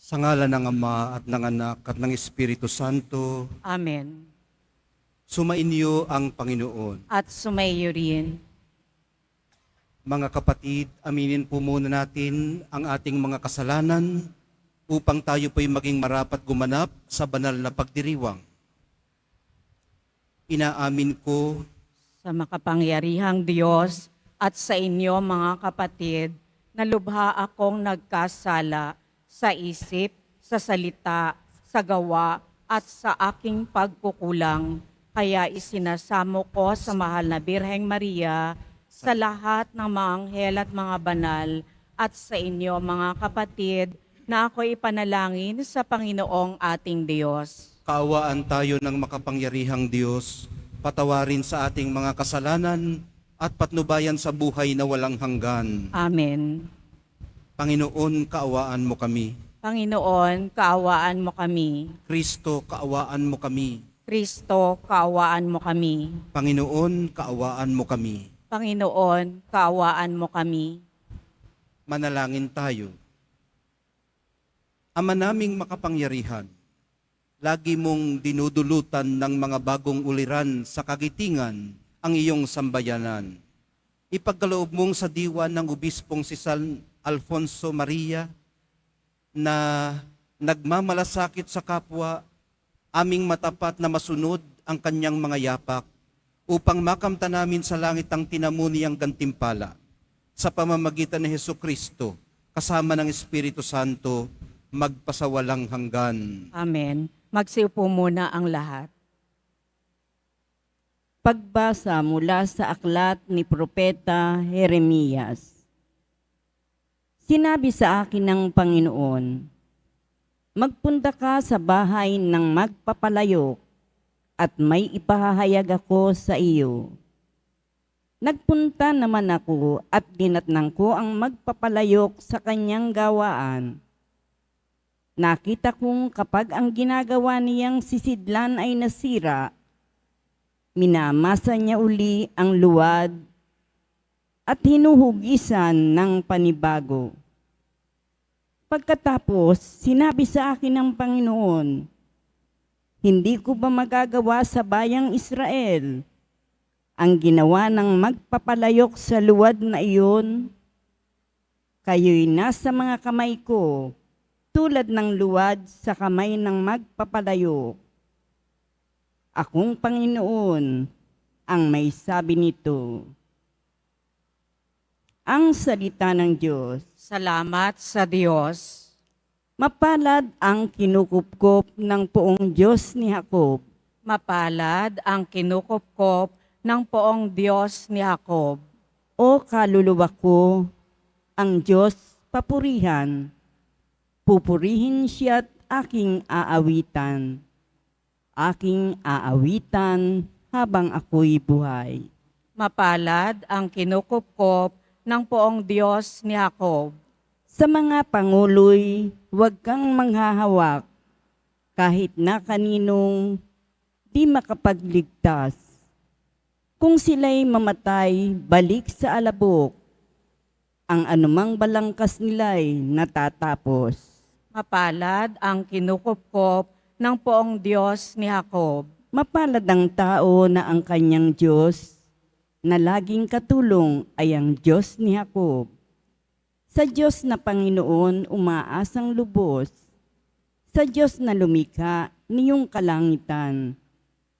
Sa ngalan ng Ama at ng Anak at ng Espiritu Santo, Amen. sumainyo ang Panginoon. At sumaiyo rin. Mga kapatid, aminin po muna natin ang ating mga kasalanan upang tayo po'y maging marapat gumanap sa banal na pagdiriwang. Inaamin ko Sa makapangyarihang Diyos at sa inyo mga kapatid, na lubha akong nagkasala sa isip, sa salita, sa gawa, at sa aking pagkukulang. Kaya isinasamo ko sa mahal na Birheng Maria, sa lahat ng mga anghel at mga banal, at sa inyo mga kapatid, na ako ipanalangin sa Panginoong ating Diyos. kaawaan tayo ng makapangyarihang Diyos, patawarin sa ating mga kasalanan at patnubayan sa buhay na walang hanggan. Amen. Panginoon, kaawaan mo kami. Panginoon, kaawaan mo kami. Kristo, kaawaan mo kami. Kristo, kaawaan mo kami. Panginoon, kaawaan mo kami. Panginoon, kaawaan mo kami. Manalangin tayo. Ama naming makapangyarihan, lagi mong dinudulutan ng mga bagong uliran sa kagitingan ang iyong sambayanan. Ipagkaloob mong sa diwa ng Obispong si San Alfonso Maria na nagmamalasakit sa kapwa, aming matapat na masunod ang kanyang mga yapak upang makamta namin sa langit ang tinamuniyang gantimpala sa pamamagitan ni Hesukristo kasama ng Espiritu Santo magpasawalang hanggan. Amen. Magsiupo muna ang lahat. Pagbasa mula sa aklat ni Propeta Jeremias. Sinabi sa akin ng Panginoon, magpunta ka sa bahay ng magpapalayok at may ipahahayag ako sa iyo. Nagpunta naman ako at dinatnang ko ang magpapalayok sa kanyang gawaan. Nakita kong kapag ang ginagawa niyang sisidlan ay nasira, minamasa niya uli ang luwad at hinuhugisan ng panibago. Pagkatapos, sinabi sa akin ng Panginoon, hindi ko ba magagawa sa bayang Israel ang ginawa ng magpapalayok sa luwad na iyon? Kayo'y nasa mga kamay ko, tulad ng luwad sa kamay ng magpapalayok. Akong Panginoon ang may sabi nito. Ang salita ng Diyos. Salamat sa Diyos. Mapalad ang kinukupkop ng poong Diyos ni Jacob. Mapalad ang kinukupkop ng poong Diyos ni Jacob. O kaluluwa ko, ang Diyos papurihan. Pupurihin siya't aking aawitan. Aking aawitan habang ako'y buhay. Mapalad ang kinukupkop ng poong Diyos ni Jacob. Sa mga panguloy, huwag kang manghahawak kahit na kaninong di makapagligtas. Kung sila'y mamatay, balik sa alabok. Ang anumang balangkas nila'y natatapos. Mapalad ang kinukupkop ng poong Diyos ni Jacob. Mapalad ang tao na ang kanyang Diyos na laging katulong ay ang Diyos ni Jacob. Sa Diyos na Panginoon umaasang lubos, sa Diyos na lumikha niyong kalangitan,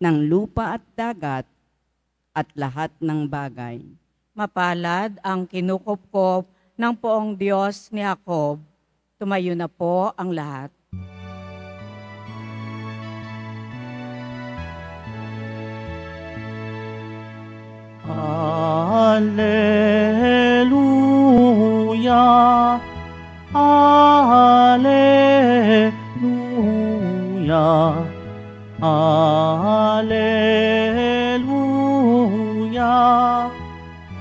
ng lupa at dagat, at lahat ng bagay. Mapalad ang kinukupkop ng poong Diyos ni Jacob. Tumayo na po ang lahat. Alleluia, Alleluia, Alleluia,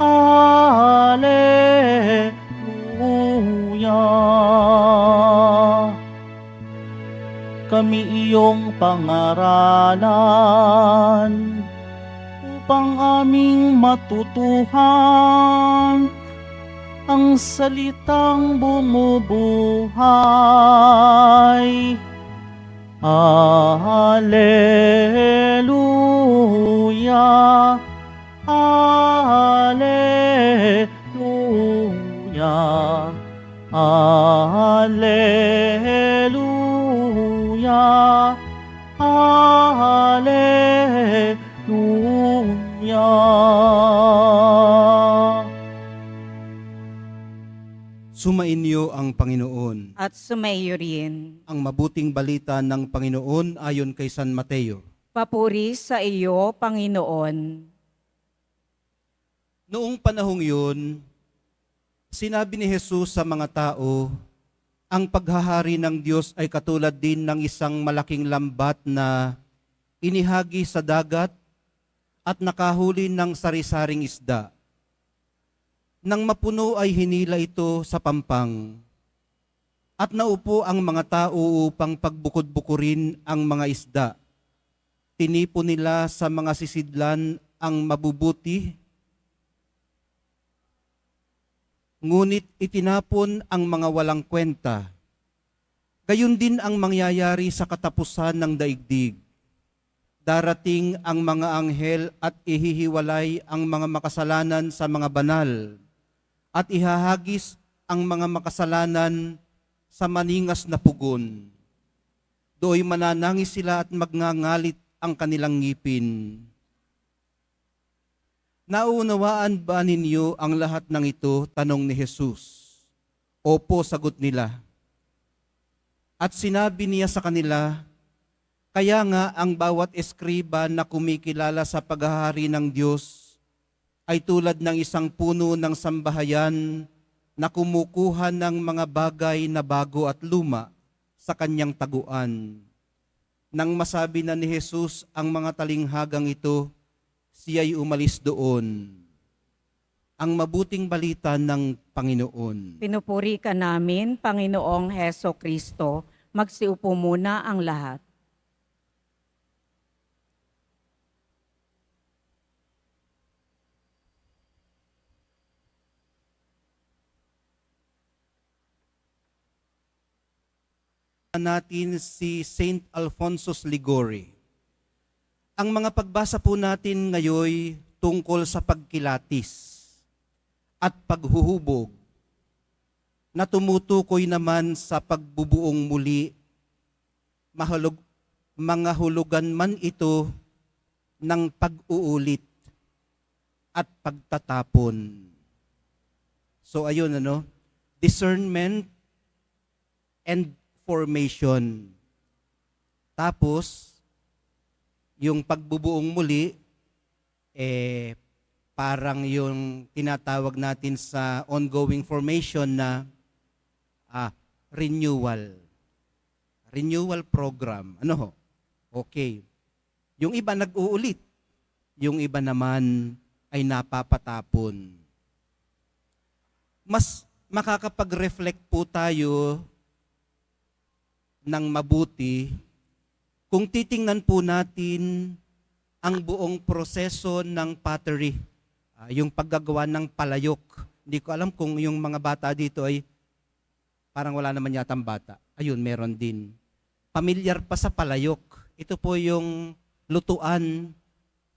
Alleluia. Kami iyong pangaralan upang aming matutuhan ang salitang bumubuhay. Alleluia, Alleluia, Alleluia, Alleluia. Sumainyo ang Panginoon. At sumaiyo rin. Ang mabuting balita ng Panginoon ayon kay San Mateo. Papuri sa iyo, Panginoon. Noong panahong yun, sinabi ni Jesus sa mga tao, ang paghahari ng Diyos ay katulad din ng isang malaking lambat na inihagi sa dagat at nakahuli ng sari-saring isda. Nang mapuno ay hinila ito sa pampang, at naupo ang mga tao upang pagbukod-bukurin ang mga isda. Tinipon nila sa mga sisidlan ang mabubuti, ngunit itinapon ang mga walang kwenta. Gayon din ang mangyayari sa katapusan ng daigdig. Darating ang mga anghel at ihihiwalay ang mga makasalanan sa mga banal, at ihahagis ang mga makasalanan sa maningas na pugon. Dooy mananangis sila at magngangalit ang kanilang ngipin. Naunawaan ba ninyo ang lahat ng ito? Tanong ni Jesus. Opo, sagot nila. At sinabi niya sa kanila, kaya nga ang bawat eskriba na kumikilala sa paghahari ng Diyos ay tulad ng isang puno ng sambahayan na kumukuha ng mga bagay na bago at luma sa kanyang taguan. Nang masabi na ni Jesus ang mga talinghagang ito, siya'y umalis doon. Ang mabuting balita ng Panginoon. Pinupuri ka namin, Panginoong Heso Kristo. Magsiupo muna ang lahat. Natin si Saint Alphonsus Liguori. Ang mga pagbasa po natin ngayon tungkol sa pagkilatis at paghuhubog na tumutukoy naman sa pagbubuong muli, mga hulugan man ito ng pag-uulit at pagtatapon. So ayun discernment and formation. Tapos, yung pagbubuong muli, parang yung tinatawag natin sa ongoing formation na renewal. Renewal program. Ano ho? Okay. Yung iba nag-uulit. Yung iba naman ay napapatapon. Mas makakapag-reflect po tayo ng mabuti kung titingnan po natin ang buong proseso ng pottery, yung paggagawa ng palayok. Hindi ko alam kung yung mga bata dito ay parang wala naman yatang bata. Ayun, meron din. Pamilyar pa sa palayok. Ito po yung lutuan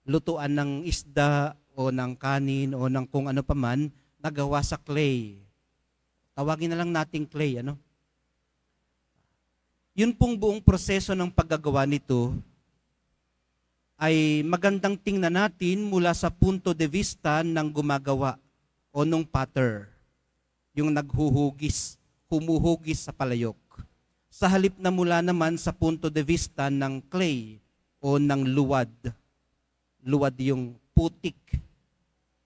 ng isda o ng kanin o ng kung ano pa man nagawa sa clay. Tawagin na lang nating clay, Yun pong buong proseso ng paggagawa nito ay magandang tingnan natin mula sa punto de vista ng gumagawa o nung potter, yung humuhugis sa palayok. Sa halip na mula naman sa punto de vista ng clay o ng luwad. Luwad yung putik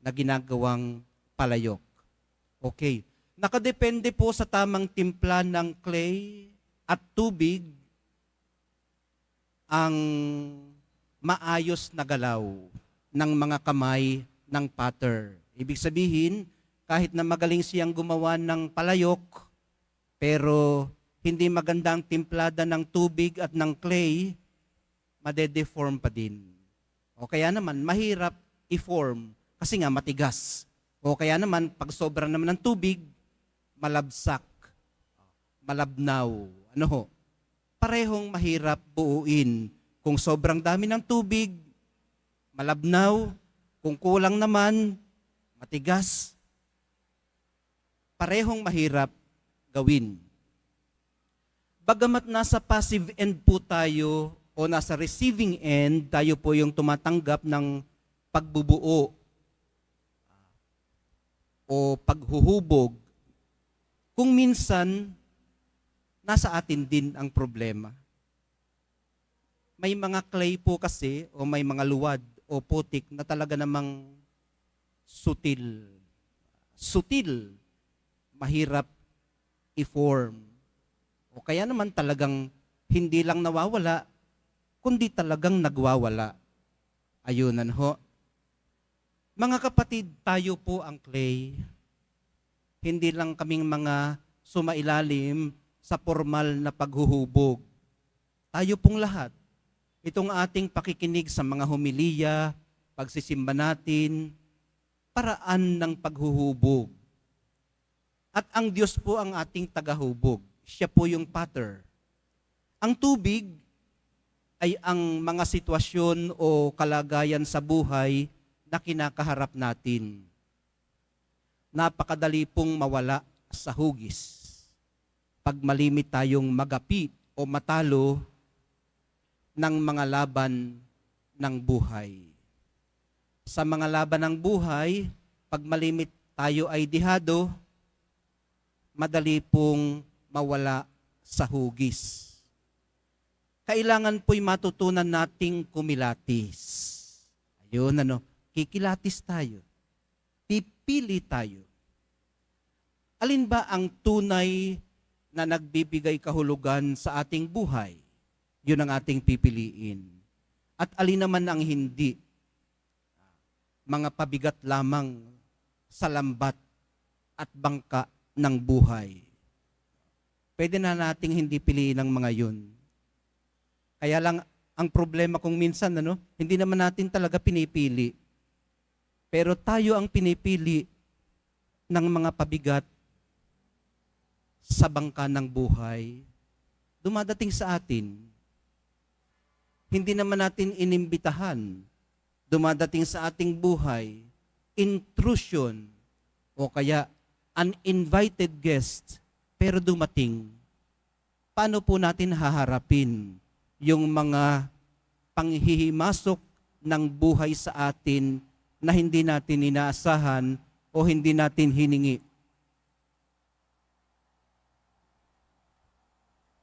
na ginagawang palayok. Okay. Nakadepende po sa tamang timpla ng clay at tubig ang maayos na galaw ng mga kamay ng potter. Ibig sabihin, kahit na magaling siyang gumawa ng palayok, pero hindi magandang timplada ng tubig at ng clay, madedeform pa din. O kaya naman, mahirap i-form kasi nga matigas. O kaya naman, pag sobra naman ng tubig, malabsak, malabnaw. Ano ho? Parehong mahirap buuin. Kung sobrang dami ng tubig, malabnaw. Kung kulang naman, matigas. Parehong mahirap gawin. Bagamat nasa passive end po tayo o nasa receiving end, tayo po yung tumatanggap ng pagbubuo o paghuhubog, kung minsan, nasa atin din ang problema. May mga clay po kasi o may mga luwad o putik na talaga namang sutil. Sutil, mahirap i-form. O kaya naman talagang hindi lang nawawala, kundi talagang nagwawala. Ayunan ho. Mga kapatid, tayo po ang clay. Hindi lang kaming mga sumailalim sa formal na paghuhubog. Tayo pong lahat. Itong ating pakikinig sa mga homilya, pagsisimba natin, paraan ng paghuhubog. At ang Diyos po ang ating tagahubog. Siya po yung potter. Ang tubig ay ang mga sitwasyon o kalagayan sa buhay na kinakaharap natin. Napakadali pong mawala sa hugis. Pag malimit tayong magapi o matalo ng mga laban ng buhay. Sa mga laban ng buhay, pag malimit tayo ay dihado, madali pong mawala sa hugis. Kailangan po'y matutunan nating kumilatis. Ayun, kikilatis tayo. Pipili tayo. Alin ba ang tunay na nagbibigay kahulugan sa ating buhay? Yun ang ating pipiliin. At alin naman ang hindi? Mga pabigat lamang sa lambat at bangka ng buhay. Pwede na nating hindi piliin ang mga yun. Kaya lang, ang problema kung minsan, hindi naman natin talaga pinipili. Pero tayo ang pinipili ng mga pabigat sa bangka ng buhay. Dumadating sa atin. Hindi naman natin inimbitahan. Dumadating sa ating buhay. Intrusion o kaya uninvited guest, pero dumating. Paano po natin haharapin yung mga panghihimasok ng buhay sa atin na hindi natin inaasahan o hindi natin hiningi?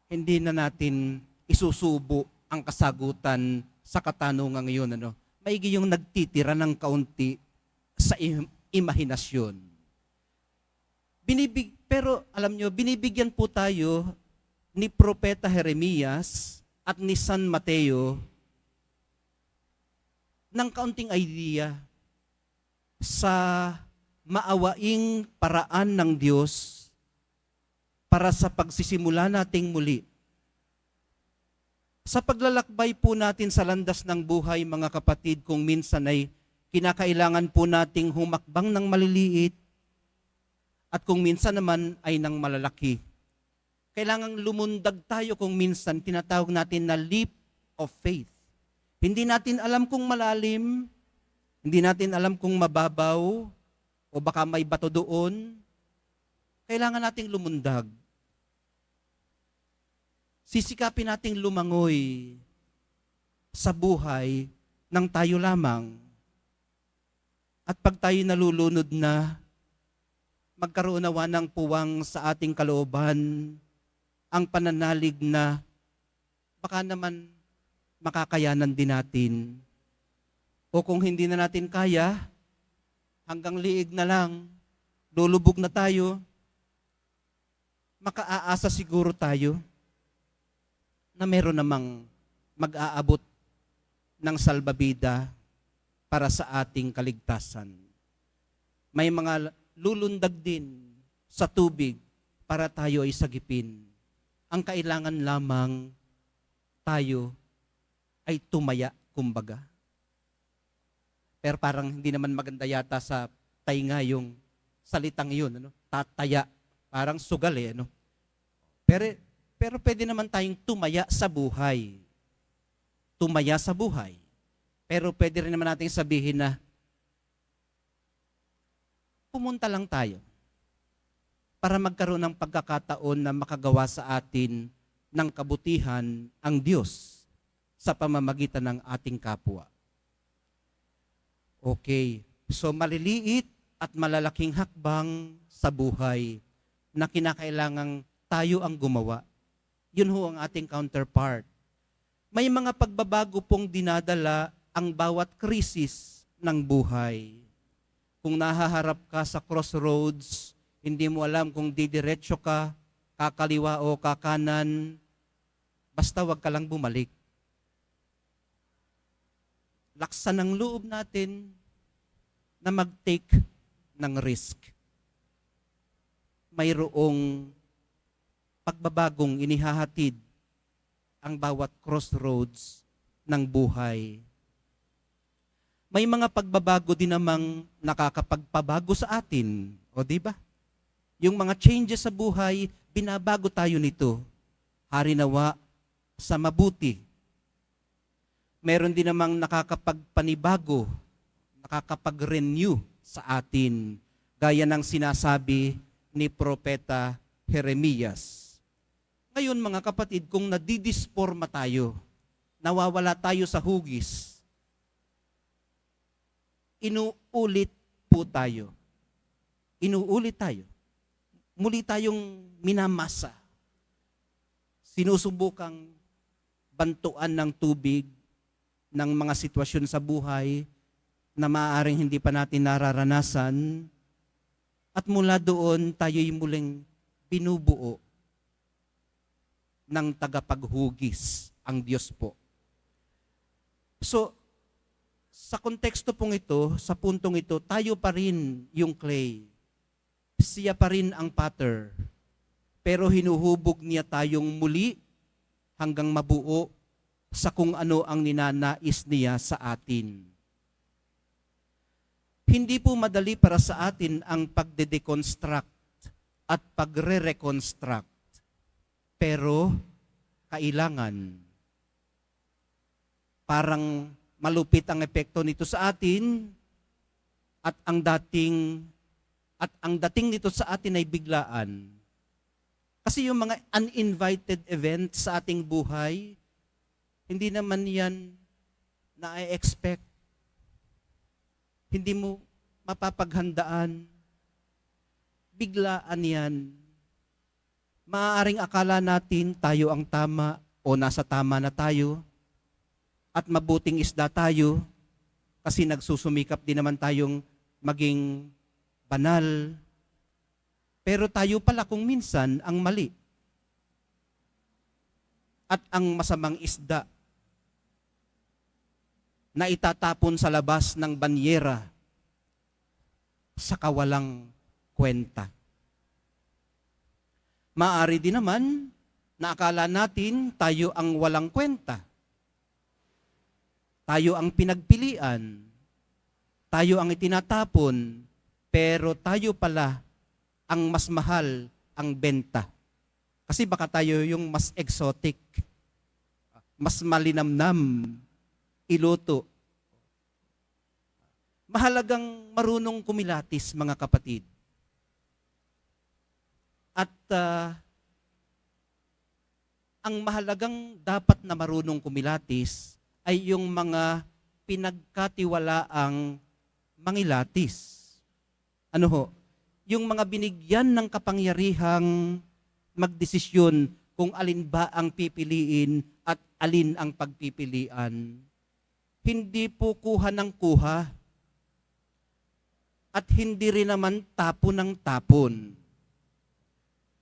Hindi na natin isusubo ang kasagutan sa katanungan ngayon. Maigi yung nagtitira ng kaunti sa imahinasyon. Pero alam nyo, binibigyan po tayo ni Propeta Jeremias at ni San Mateo ng kaunting idea sa maawaing paraan ng Diyos para sa pagsisimula nating muli. Sa paglalakbay po natin sa landas ng buhay, mga kapatid, kung minsan ay kinakailangan po nating humakbang ng maliliit at kung minsan naman ay ng malalaki. Kailangang lumundag tayo kung minsan, tinatawag natin na leap of faith. Hindi natin alam kung malalim, hindi natin alam kung mababaw, o baka may bato doon. Kailangan nating lumundag. Sisikapin nating lumangoy sa buhay ng tayo lamang. At pag tayo nalulunod na, magkaroon nawa ng puwang sa ating kalooban, ang pananalig na baka naman makakayanan din natin. O kung hindi na natin kaya, hanggang liig na lang, lulubog na tayo, makaaasa siguro tayo na meron namang mag-aabot ng salbabida para sa ating kaligtasan. May mga lulundag din sa tubig para tayo ay sagipin. Ang kailangan lamang tayo ay tumaya, kumbaga. Pero parang hindi naman maganda yata sa tatay nga yung salitang yun, ano? Tataya. Parang sugal eh, ano? Pero pwede naman tayong tumaya sa buhay. Tumaya sa buhay. Pero pwede rin naman nating sabihin na pumunta lang tayo para magkaroon ng pagkakataon na makagawa sa atin ng kabutihan ang Diyos sa pamamagitan ng ating kapwa. Okay, so maliliit at malalaking hakbang sa buhay na kinakailangang tayo ang gumawa. Yun ho ang ating counterpart. May mga pagbabago pong dinadala ang bawat krisis ng buhay. Kung nahaharap ka sa crossroads, hindi mo alam kung didiretso ka, kakaliwa o kakanan, basta wag ka lang bumalik. Laksan ng loob natin na mag-take ng risk. Mayroong pagbabagong inihahatid ang bawat crossroads ng buhay. May mga pagbabago din namang nakakapagpabago sa atin. O di ba? Yung mga changes sa buhay, binabago tayo nito. Harinawa sa mabuti. Meron din namang nakakapagpanibago, nakakapag-renew sa atin. Gaya ng sinasabi ni Propeta Jeremias. Ngayon mga kapatid, kung nadidisforma tayo, nawawala tayo sa hugis, inuulit po tayo. Inuulit tayo. Muli tayong minamasa. Sinusubukang bantuan ng tubig ng mga sitwasyon sa buhay na maaaring hindi pa natin nararanasan. At mula doon, tayo'y muling binubuo ng tagapaghugis ang Diyos po. So, sa konteksto pong ito, sa puntong ito, tayo pa rin yung clay. Siya pa rin ang potter. Pero hinuhubog niya tayong muli hanggang mabuo sa kung ano ang ninanais niya sa atin. Hindi po madali para sa atin ang pagde-deconstruct at pagre-reconstruct. Pero kailangan. Parang malupit ang epekto nito sa atin at ang dating nito sa atin ay biglaan. Kasi yung mga uninvited events sa ating buhay, hindi naman yan na-expect. Hindi mo mapapaghandaan. Biglaan yan. Maaaring akala natin tayo ang tama o nasa tama na tayo at mabuting isda tayo kasi nagsusumikap din naman tayong maging banal. Pero tayo pala kung minsan ang mali. At ang masamang isda na itatapon sa labas ng banyera sa kawalang kwenta. Maaari din naman na akala natin tayo ang walang kwenta. Tayo ang pinagpilian. Tayo ang itinatapon. Pero tayo pala ang mas mahal ang benta. Kasi baka tayo yung mas exotic, mas malinamnam, iluto. Mahalagang marunong kumilatis, mga kapatid. At ang mahalagang dapat na marunong kumilatis ay yung mga pinagkatiwalaang mangilatis. Ano ho? Yung mga binigyan ng kapangyarihang magdesisyon kung alin ba ang pipiliin at alin ang pagpipilian. Hindi po kuha ng kuha at hindi rin naman tapon ng tapon.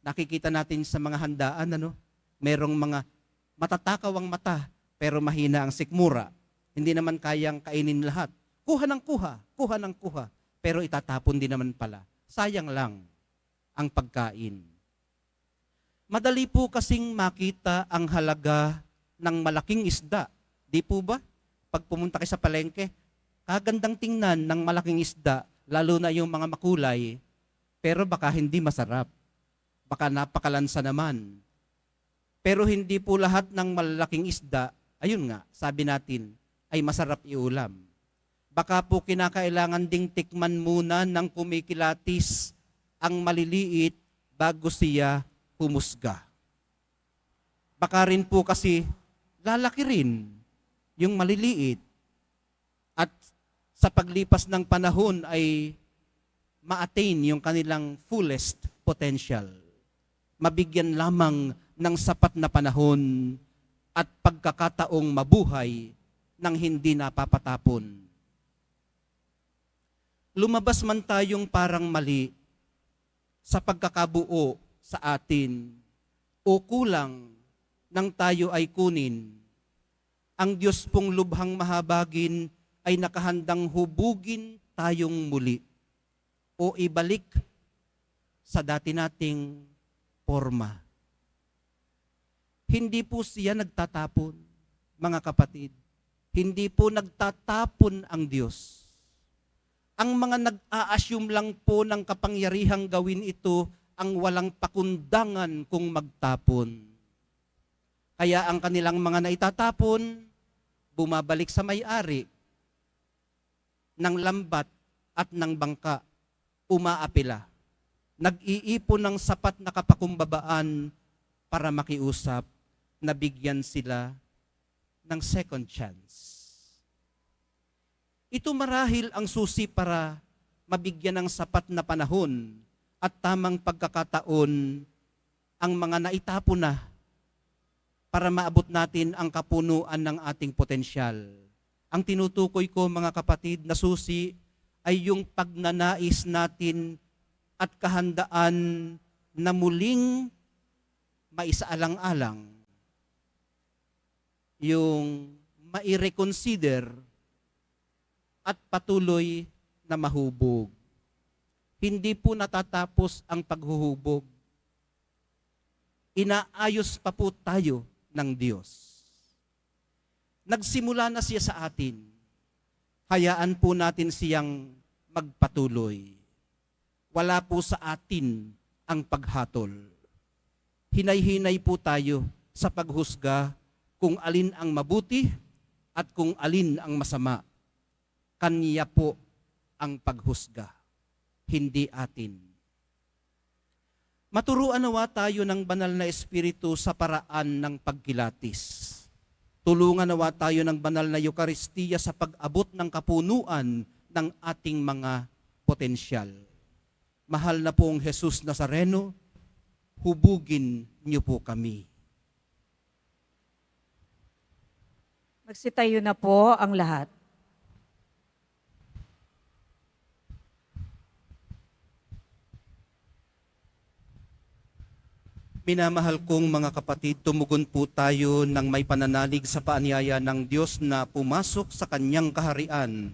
Nakikita natin sa mga handaan, merong mga matatakaw ang mata, pero mahina ang sikmura. Hindi naman kayang kainin lahat. Kuha ng kuha, pero itatapon din naman pala. Sayang lang ang pagkain. Madali po kasing makita ang halaga ng malaking isda. Di po ba? Pag pumunta kayo sa palengke, kagandang tingnan ng malaking isda, lalo na yung mga makulay, pero baka hindi masarap. Baka napakalansa naman. Pero hindi po lahat ng malalaking isda, ayun nga, sabi natin, ay masarap iulam. Baka po kinakailangan ding tikman muna ng kumikilatis ang maliliit bago siya humusga. Baka rin po kasi lalaki rin yung maliliit at sa paglipas ng panahon ay ma-attain yung kanilang fullest potential. Mabigyan lamang ng sapat na panahon at pagkakataong mabuhay nang hindi napapatapon. Lumabas man tayong parang mali sa pagkakabuo sa atin o kulang nang tayo ay kunin, ang Diyos pong lubhang mahabagin ay nakahandang hubugin tayong muli o ibalik sa dati nating forma. Hindi po siya nagtatapon, mga kapatid. Hindi po nagtatapon ang Diyos. Ang mga nag-a-assume lang po ng kapangyarihang gawin ito ang walang pakundangan kung magtapon. Kaya ang kanilang mga naitatapon, bumabalik sa may-ari ng lambat at ng bangka, umaapila. Nag-iipon ng sapat na kapakumbabaan para makiusap na bigyan sila ng second chance. Ito marahil ang susi para mabigyan ng sapat na panahon at tamang pagkakataon ang mga naitapon na para maabot natin ang kapunuan ng ating potensyal. Ang tinutukoy ko, mga kapatid, na susi ay yung pagnanais natin at kahandaan na muling maisaalang-alang, yung mai-reconsider at patuloy na mahubog. Hindi po natatapos ang paghuhubog. Inaayos pa po tayo ng Diyos. Nagsimula na siya sa atin. Hayaan po natin siyang magpatuloy. Wala po sa atin ang paghatol. Hinay-hinay po tayo sa paghusga kung alin ang mabuti at kung alin ang masama. Kanya po ang paghusga, hindi atin. Maturuan nawa tayo ng banal na Espiritu sa paraan ng pagkilatis. Tulungan nawa tayo ng banal na Eucharistia sa pag-abot ng kapunuan ng ating mga potensyal. Mahal na pong Jesus Nazareno, hubugin niyo po kami. Magsitayo na po ang lahat. Minamahal kong mga kapatid, tumugon po tayo ng may pananalig sa paanyaya ng Diyos na pumasok sa kanyang kaharian.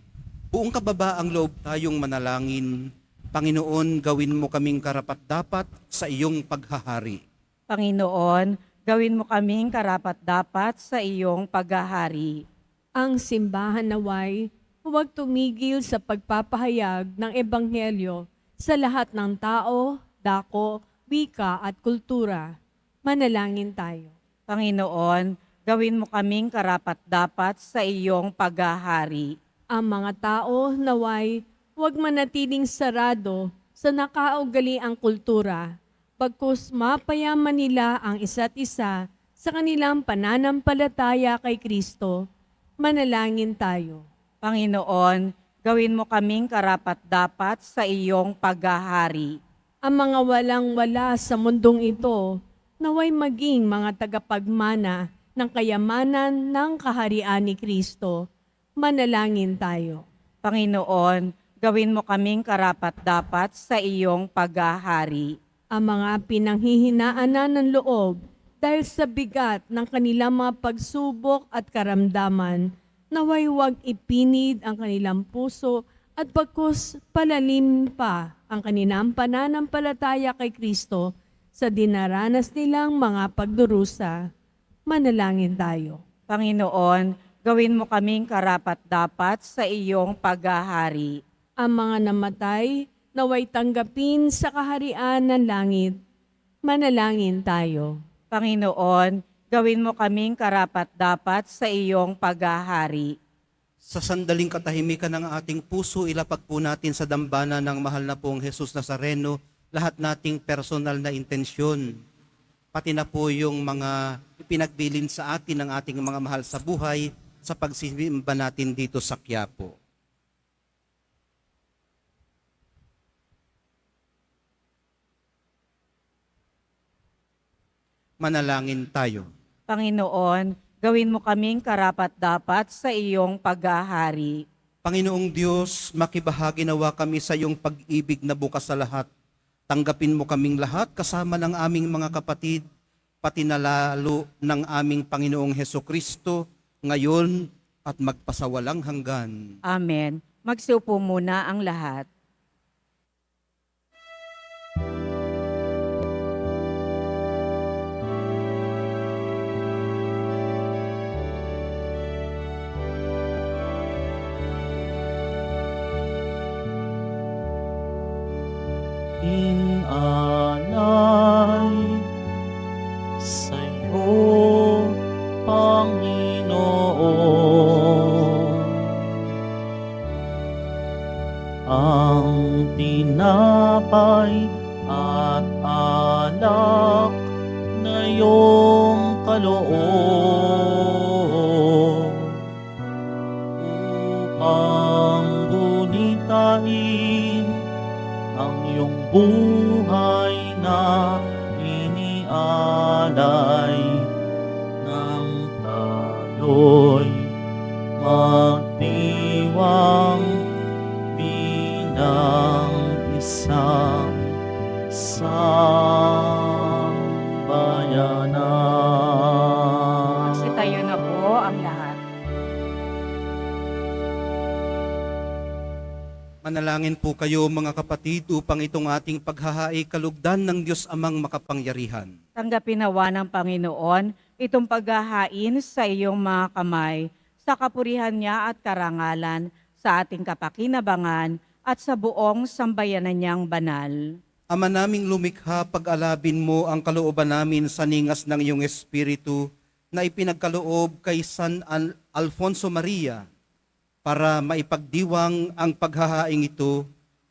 Buong kababaang loob tayong manalangin. Panginoon, gawin mo kaming karapat-dapat sa iyong paghahari. Panginoon, gawin mo kaming karapat-dapat sa iyong paghahari. Ang simbahan naway huwag tumigil sa pagpapahayag ng ebanghelyo sa lahat ng tao, dako, wika at kultura. Manalangin tayo. Panginoon, gawin mo kaming karapat-dapat sa iyong paghahari. Ang mga tao naway huwag manatiling sarado sa nakaugaliang kultura, bagkus mapayaman nila ang isa't isa sa kanilang pananampalataya kay Kristo. Manalangin tayo. Panginoon, gawin mo kaming karapat-dapat sa iyong paghahari. Ang mga walang-wala sa mundong ito, naway maging mga tagapagmana ng kayamanan ng kaharian ni Kristo. Manalangin tayo. Panginoon, gawin mo kaming karapat-dapat sa iyong paghahari. Ang mga pinanghihinaan ng loob dahil sa bigat ng kanilang mga pagsubok at karamdaman, naway huwag ipinid ang kanilang puso at bagkus palalim pa ang kanilang pananampalataya kay Kristo sa dinaranas nilang mga pagdurusa. Manalangin tayo. Panginoon, gawin mo kaming karapat-dapat sa iyong paghahari. Ang mga namatay, naway tanggapin sa kaharian ng langit. Manalangin tayo. Panginoon, gawin mo kaming karapat-dapat sa iyong paghahari. Sa sandaling katahimikan ng ating puso, ilapag po natin sa dambana ng mahal na pong Jesus Nazareno lahat nating personal na intensyon. Pati na po yung mga ipinagbilin sa atin ng ating mga mahal sa buhay sa pagsisimba natin dito sa Quiapo. Manalangin tayo. Panginoon, gawin mo kaming karapat-dapat sa iyong paghahari. Panginoong Diyos, makibahagi nawa kami sa iyong pag-ibig na bukas sa lahat. Tanggapin mo kaming lahat kasama ng aming mga kapatid, pati na lalo ng aming Panginoong Hesukristo, ngayon at magpasawalang hanggan. Amen. Magsiupo muna ang lahat. Inalay sa'yo, Panginoon, ang tinapay at alak na iyong kaloob upang gunitain ang iyong buhay na inialay ng tayo'y magdiwang bilang isang sambayanan. Magsitayo na po ang lahat. Manalangin po kayo mga kapatid upang itong ating paghahaay kalugdan ng Diyos Amang makapangyarihan. Tanggapin nawa ng Panginoon itong paghahain sa iyong mga kamay, sa kapurihan niya at karangalan, sa ating kapakinabangan at sa buong sambayanan niyang banal. Ama naming lumikha, pag-alabin mo ang kalooban namin sa ningas ng iyong Espiritu na ipinagkaloob kay San Alfonso Maria para maipagdiwang ang paghahaing ito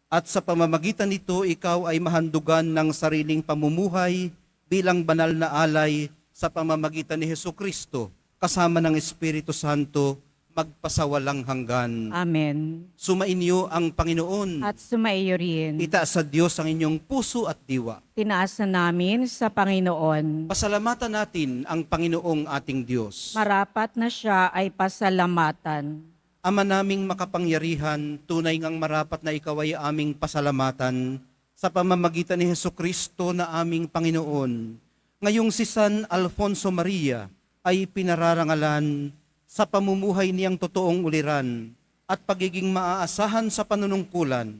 at sa pamamagitan nito ikaw ay mahandugan ng sariling pamumuhay bilang banal na alay sa pamamagitan ni Hesukristo kasama ng Espiritu Santo magpasawalang hanggan. Amen. Sumainyo ang Panginoon. At sumaiyo rin. Itaas sa Diyos ang inyong puso at diwa. Tinaas na namin sa Panginoon. Pasalamatan natin ang Panginoong ating Diyos. Marapat na siya ay pasalamatan. Ama naming makapangyarihan, tunay ngang marapat na ikaw ay aming pasalamatan sa pamamagitan ni Hesukristo na aming Panginoon. Ngayong si San Alfonso Maria ay pinararangalan sa pamumuhay niyang totoong uliran at pagiging maaasahan sa panunungkulan.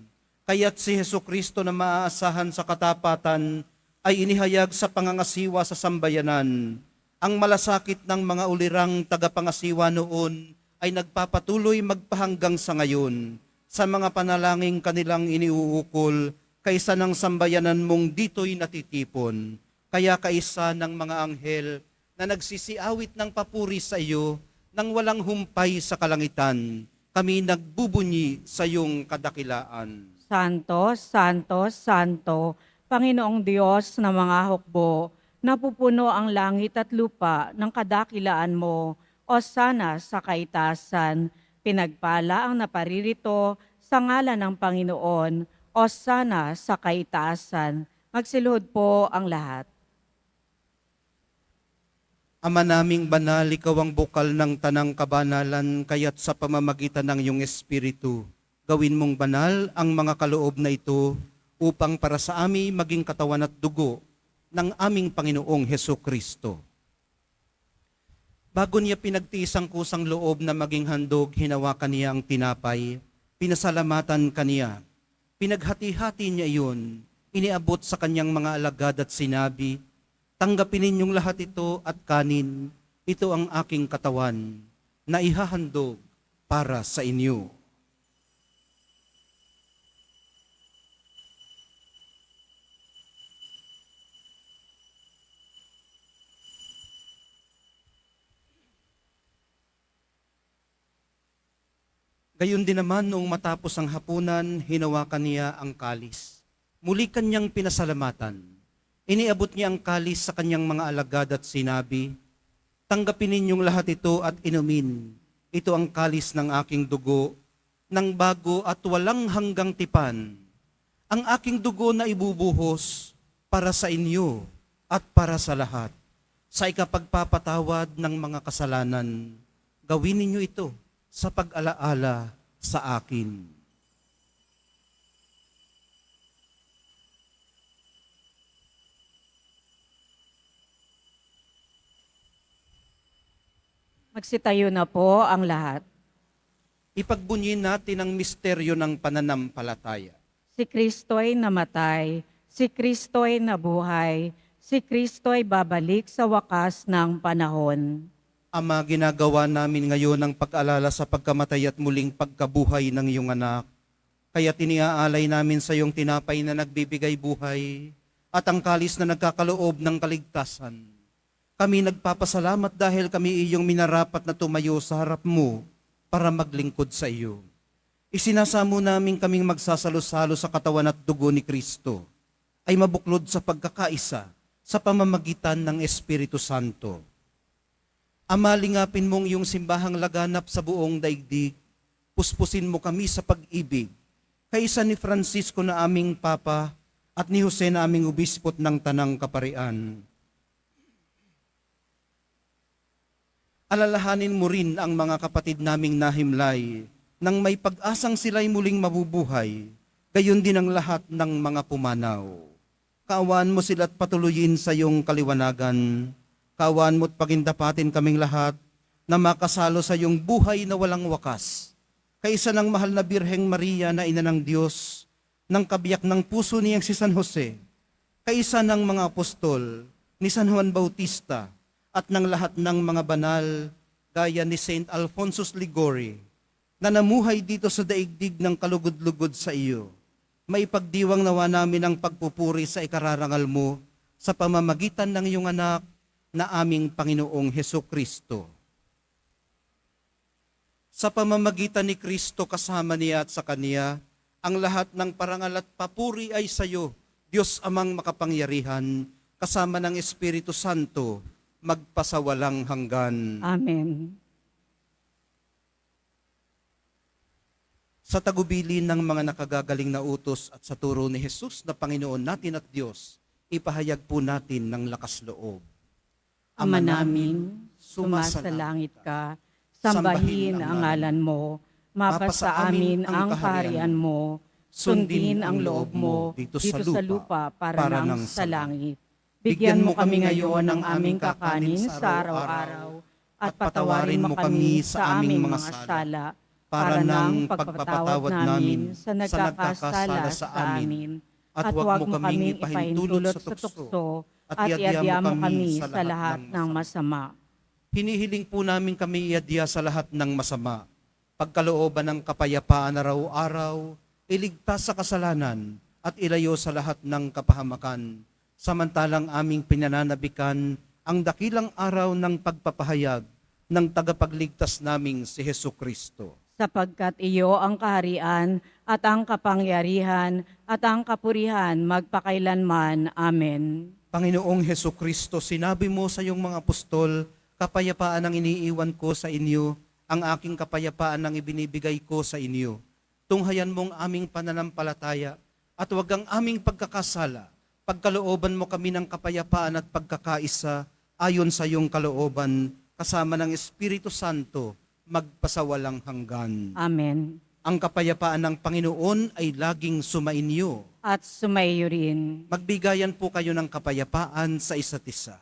Kaya't si Hesukristo na maaasahan sa katapatan ay inihayag sa pangangasiwa sa sambayanan. Ang malasakit ng mga ulirang tagapangasiwa noon ay nagpapatuloy magpahanggang sa ngayon sa mga panalangin kanilang iniuukol kaysa ng sambayanan mong dito'y natitipon. Kaya kaisa ng mga anghel na nagsisiawit ng papuri sa iyo nang walang humpay sa kalangitan, kami nagbubunyi sa iyong kadakilaan. Santo, Santo, Santo, Panginoong Diyos na mga hukbo, napupuno ang langit at lupa ng kadakilaan mo, o sana sa kaitasan, pinagpala ang naparirito sa ngalan ng Panginoon, o sana sa kaitasan. Magsiluhod po ang lahat. Ama naming banal, ikaw ang bukal ng tanang kabanalan, kaya't sa pamamagitan ng iyong Espiritu, gawin mong banal ang mga kaloob na ito upang para sa amin maging katawan at dugo ng aming Panginoong Hesukristo. Bago niya pinagtiis ang kusang loob na maging handog, hinawakan niya ang tinapay, pinasalamatan kaniya, pinaghati-hati niya iyon, iniabot sa kanyang mga alagad at sinabi, tanggapin ninyong lahat ito at kanin, ito ang aking katawan, na ihahandog para sa inyo. Gayon din naman noong matapos ang hapunan, hinawakan niya ang kalis. Muli kanyang pinasalamatan. Iniabot niya ang kalis sa kanyang mga alagad at sinabi, "Tanggapin ninyong lahat ito at inumin. Ito ang kalis ng aking dugo, ng bago at walang hanggang tipan. Ang aking dugo na ibubuhos para sa inyo at para sa lahat. Sa ikapagpapatawad ng mga kasalanan, gawin ninyo ito sa pag-alaala sa akin." Magsitayo na po ang lahat. Ipagbunyin natin ang misteryo ng pananampalataya. Si Kristo'y namatay, si Kristo'y nabuhay, si Kristo'y babalik sa wakas ng panahon. Ama, ginagawa namin ngayon ang pag-alala sa pagkamatay at muling pagkabuhay ng iyong anak. Kaya tiniaalay namin sa iyong tinapay na nagbibigay buhay at ang kalis na nagkakaloob ng kaligtasan. Kami nagpapasalamat dahil kami iyong minarapat na tumayo sa harap mo para maglingkod sa iyo. Isinasamo namin kaming magsasalo-salo sa katawan at dugo ni Kristo ay mabuklod sa pagkakaisa sa pamamagitan ng Espiritu Santo. Ama, lingapin mong iyong simbahang laganap sa buong daigdig. Puspusin mo kami sa pag-ibig. Kaisa ni Francisco na aming Papa at ni Jose na aming Obispot ng Tanang Kaparian. Alalahanin mo rin ang mga kapatid naming nahimlay nang may pag-asang sila'y muling mabubuhay, gayon din ang lahat ng mga pumanaw. Kaawaan mo sila at patuloyin sa iyong kaliwanagan. Kaawaan mo at pagindapatin kaming lahat na makasalo sa iyong buhay na walang wakas. Kaisa ng mahal na Birheng Maria na ina ng Diyos, ng kabiyak ng puso niyang si San Jose, kaisa ng mga apostol, ni San Juan Bautista, at ng lahat ng mga banal, gaya ni Saint Alphonsus Ligori, na namuhay dito sa daigdig ng kalugod-lugod sa iyo. Maipagdiwang nawa namin ang pagpupuri sa ikararangal mo sa pamamagitan ng iyong anak na aming Panginoong Hesukristo. Sa pamamagitan ni Kristo kasama niya at sa Kaniya, ang lahat ng parangal at papuri ay sa iyo, Diyos Amang makapangyarihan, kasama ng Espiritu Santo, magpasawalang hanggan. Amen. Sa tagubili ng mga nakagagaling na utos at sa turo ni Jesus na Panginoon natin at Diyos, ipahayag po natin ng lakas loob. Ama namin, sumasalangit ka, sambahin ang ngalan mo, mapasa amin ang kaharian mo, sundin ang loob mo dito sa lupa para nang sa langit. Bigyan mo kami ngayon ng aming kakanin sa araw-araw at patawarin mo kami sa aming mga sala para ng pagpapatawad namin sa nagkakasala sa amin. At huwag mo kaming ipahintulot sa tukso at iadya mo kami sa lahat ng masama. Hinihiling po namin kami iadya sa lahat ng masama. Pagkalooban ng kapayapaan araw-araw, iligtas sa kasalanan at ilayo sa lahat ng kapahamakan. Samantalang aming pinananabikan ang dakilang araw ng pagpapahayag ng tagapagligtas naming si Hesukristo. Sapagkat iyo ang kaharian at ang kapangyarihan at ang kapurihan magpakailanman. Amen. Panginoong Hesukristo, sinabi mo sa iyong mga apostol, kapayapaan ang iniiwan ko sa inyo, ang aking kapayapaan ang ibinibigay ko sa inyo. Tunghayan mong aming pananampalataya at huwag ang aming pagkakasala. Pagkalooban mo kami ng kapayapaan at pagkakaisa ayon sa iyong kalooban, kasama ng Espiritu Santo, magpasawalang hanggan. Amen. Ang kapayapaan ng Panginoon ay laging sumainyo. At sumaiyo rin. Magbigayan po kayo ng kapayapaan sa isa't isa.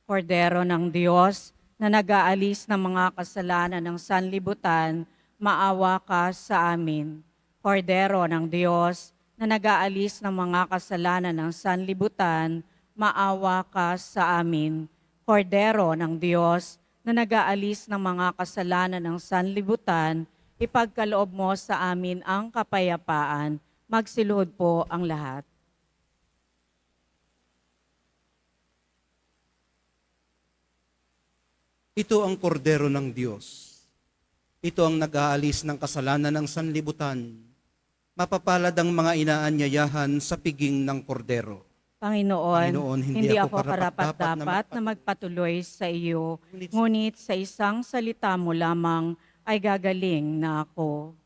Kordero ng Diyos na nag-aalis ng mga kasalanan ng sanlibutan, maawa ka sa amin. Kordero ng Diyos na nag-aalis ng mga kasalanan ng sanlibutan, maawa ka sa amin. Kordero ng Diyos na nag-aalis ng mga kasalanan ng sanlibutan, ipagkaloob mo sa amin ang kapayapaan. Magsiluhod po ang lahat. Ito ang kordero ng Diyos. Ito ang nag-aalis ng kasalanan ng sanlibutan. Mapapalad ang mga inaanyayahan sa piging ng kordero. Panginoon, hindi ako karapat-dapat na magpatuloy sa iyo, ngunit sa isang salita mo lamang ay gagaling na ako.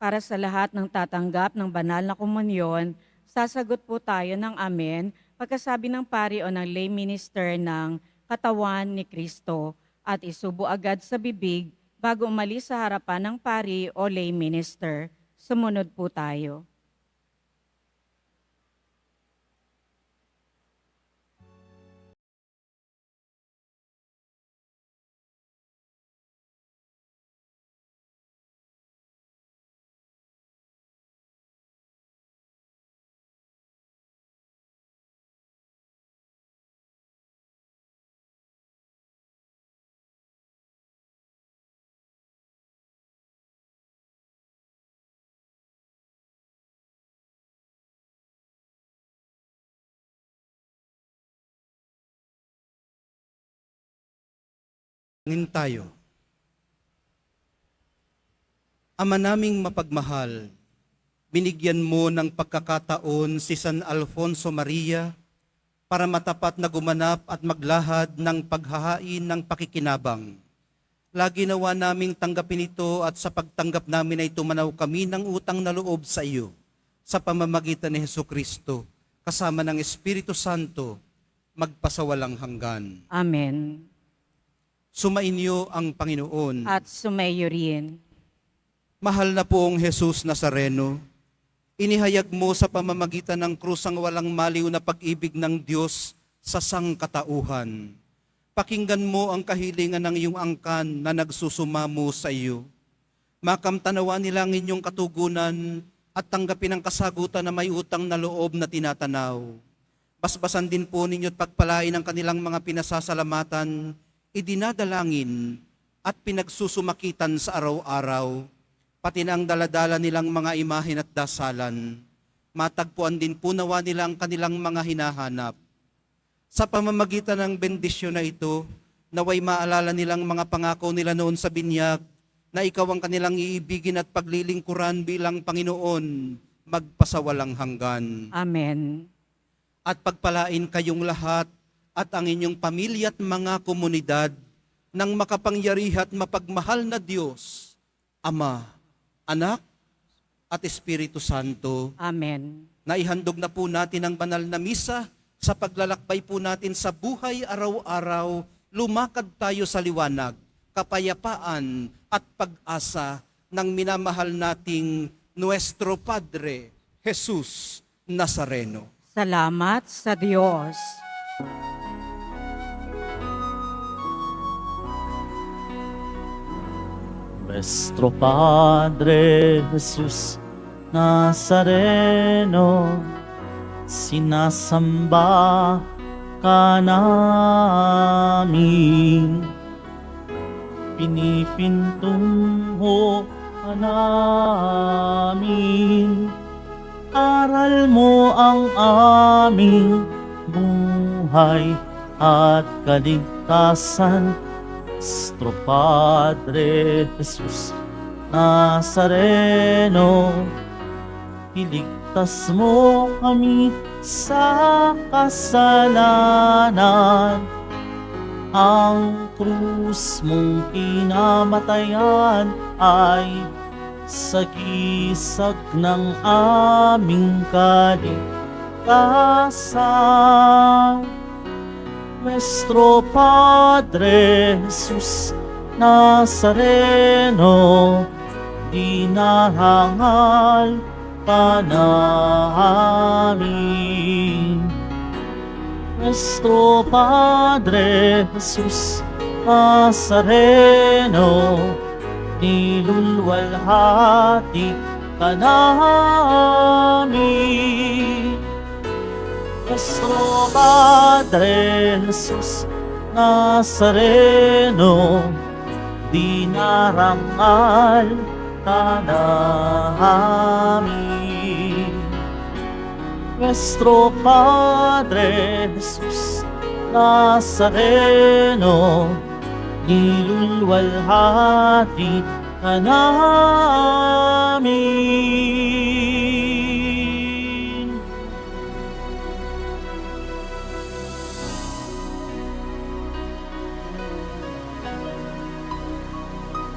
Para sa lahat ng tatanggap ng banal na komunyon, sasagot po tayo ng amen pagkasabi ng pari o ng lay minister ng katawan ni Kristo at isubo agad sa bibig bago umalis sa harapan ng pari o lay minister. Sumunod po tayo. Ngin tayo. Ama naming mapagmahal, binigyan mo ng pagkakataon si San Alfonso Maria para matapat na gumanap at maglahad ng paghahain ng pakikinabang. Lagi nawa naming tanggapin ito at sa pagtanggap namin ay tumanaw kami ng utang na loob sa iyo sa pamamagitan ni Hesukristo kasama ng Espiritu Santo magpasawalang hanggan. Amen. Sumainyo ang Panginoon. At sumayo rin. Mahal na poong Jesus Nazareno, inihayag mo sa pamamagitan ng krus ang walang maliw na pag-ibig ng Diyos sa sangkatauhan. Pakinggan mo ang kahilingan ng iyong angkan na nagsusumamo sa iyo. Makamtanawa nila ang inyong katugunan at tanggapin ang kasagutan na may utang na loob na tinatanaw. Basbasan din po ninyo at pagpalain ang kanilang mga pinasasalamatan, idinadalangin at pinagsusumakitan sa araw-araw, pati na ang daladala nilang mga imahen at dasalan. Matagpuan din po nawa nila ang kanilang mga hinahanap. Sa pamamagitan ng bendisyon na ito, naway maalala nilang mga pangako nila noon sa binyag na ikaw ang kanilang iibigin at paglilingkuran bilang Panginoon, magpasawalang hanggan. Amen. At pagpalain kayong lahat at ang inyong pamilya at mga komunidad ng makapangyarihan at mapagmahal na Diyos, Ama, Anak, at Espiritu Santo. Amen. Naihandog na po natin ang banal na misa sa paglalakbay po natin sa buhay araw-araw, lumakad tayo sa liwanag, kapayapaan at pag-asa ng minamahal nating Nuestro Padre, Jesus Nazareno. Salamat sa Diyos. Nuestro Padre Jesus Nazareno, sinasamba ka namin, pinipintungo ka namin, aral mo ang aming buhay at kaligtasan. Nuestro Padre Jesus Nazareno, iligtas mo kami sa kasalanan. Ang krus mong kinamatayan ay sagisag ng aming kaligtasan. Nuestro Padre Jesus Nazareno, dinarangal ka namin. Nuestro Padre Jesus Nazareno, nilulwalhati ka namin. Nuestro Padre Jesus Nazareno, dinarangal ka namin. Nuestro Padre Jesus Nazareno, nilulwalhati ka namin.